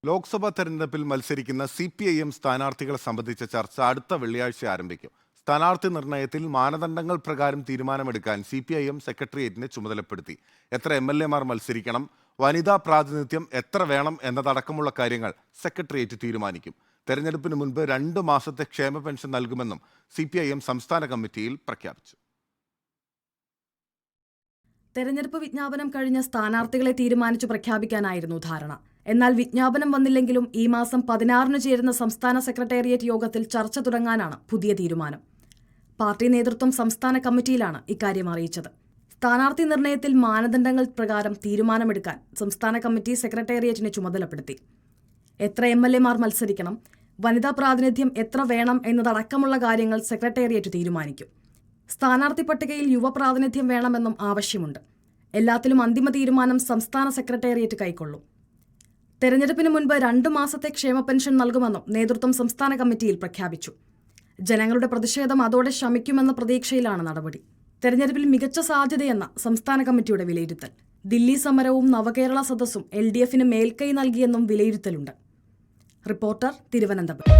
ലോക്സഭാ തെരഞ്ഞെടുപ്പിൽ മത്സരിക്കുന്ന CPIM സ്ഥാനാർത്ഥികളെ സംബന്ധിച്ച ചർച്ച അടുത്ത വെള്ളിയാഴ്ച ആരംഭിക്കും. സ്ഥാനാർത്ഥി നിർണയത്തിൽ മാനദണ്ഡങ്ങൾ പ്രകാരം തീരുമാനമെടുക്കാൻ CPIM സെക്രട്ടേറിയറ്റിനെ ചുമതലപ്പെടുത്തി. എത്ര MLA മാർ മത്സരിക്കണം, വനിതാ പ്രാതിനിധ്യം എത്ര വേണം എന്നതടക്കമുള്ള കാര്യങ്ങൾ സെക്രട്ടേറിയറ്റ് തീരുമാനിക്കും. തെരഞ്ഞെടുപ്പിന് മുൻപ് 2 മാസത്തെ ക്ഷേമ പെൻഷൻ നൽകുമെന്നും CPIM സംസ്ഥാന കമ്മിറ്റിയിൽ പ്രഖ്യാപിച്ചു. തെരഞ്ഞെടുപ്പ് വിജ്ഞാപനം കഴിഞ്ഞ സ്ഥാനാർത്ഥികളെ തീരുമാനിച്ചു പ്രഖ്യാപിക്കാനായിരുന്നു ധാരണ. എന്നാൽ വിജ്ഞാപനം വന്നില്ലെങ്കിലും ഈ മാസം 16-ന് ചേരുന്ന സംസ്ഥാന സെക്രട്ടേറിയറ്റ് യോഗത്തിൽ ചർച്ച തുടങ്ങാനാണ് പുതിയ തീരുമാനം. പാർട്ടി നേതൃത്വം സംസ്ഥാന കമ്മിറ്റിയിലാണ് ഇക്കാര്യം അറിയിച്ചത്. സ്ഥാനാർത്ഥി നിർണയത്തിൽ മാനദണ്ഡങ്ങൾ പ്രകാരം തീരുമാനമെടുക്കാൻ സംസ്ഥാന കമ്മിറ്റി സെക്രട്ടേറിയറ്റിനെ ചുമതലപ്പെടുത്തി. എത്ര MLA-മാർ മത്സരിക്കണം, വനിതാ പ്രാതിനിധ്യം എത്ര വേണം എന്നതടക്കമുള്ള കാര്യങ്ങൾ സെക്രട്ടേറിയറ്റ് തീരുമാനിക്കും. സ്ഥാനാർത്ഥി പട്ടികയിൽ യുവപ്രാതിനിധ്യം വേണമെന്നും ആവശ്യമുണ്ട്. എല്ലാത്തിലും അന്തിമ തീരുമാനം സംസ്ഥാന സെക്രട്ടേറിയറ്റ് കൈക്കൊള്ളും. തെരഞ്ഞെടുപ്പിന് മുൻപ് 2 മാസത്തെ ക്ഷേമ പെൻഷൻ നൽകുമെന്നും നേതൃത്വം സംസ്ഥാന കമ്മിറ്റിയിൽ പ്രഖ്യാപിച്ചു. ജനങ്ങളുടെ പ്രതിഷേധം അതോടെ ശമിക്കുമെന്ന പ്രതീക്ഷയിലാണ് നടപടി. തെരഞ്ഞെടുപ്പിൽ മികച്ച സാധ്യതയെന്ന സംസ്ഥാന കമ്മിറ്റിയുടെ വിലയിരുത്തൽ. ദില്ലി സമരവും നവകേരള സദസ്സും LDF-ന് മേൽക്കൈ നൽകിയെന്നും വിലയിരുത്തലുണ്ട്. റിപ്പോർട്ടർ, തിരുവനന്തപുരം.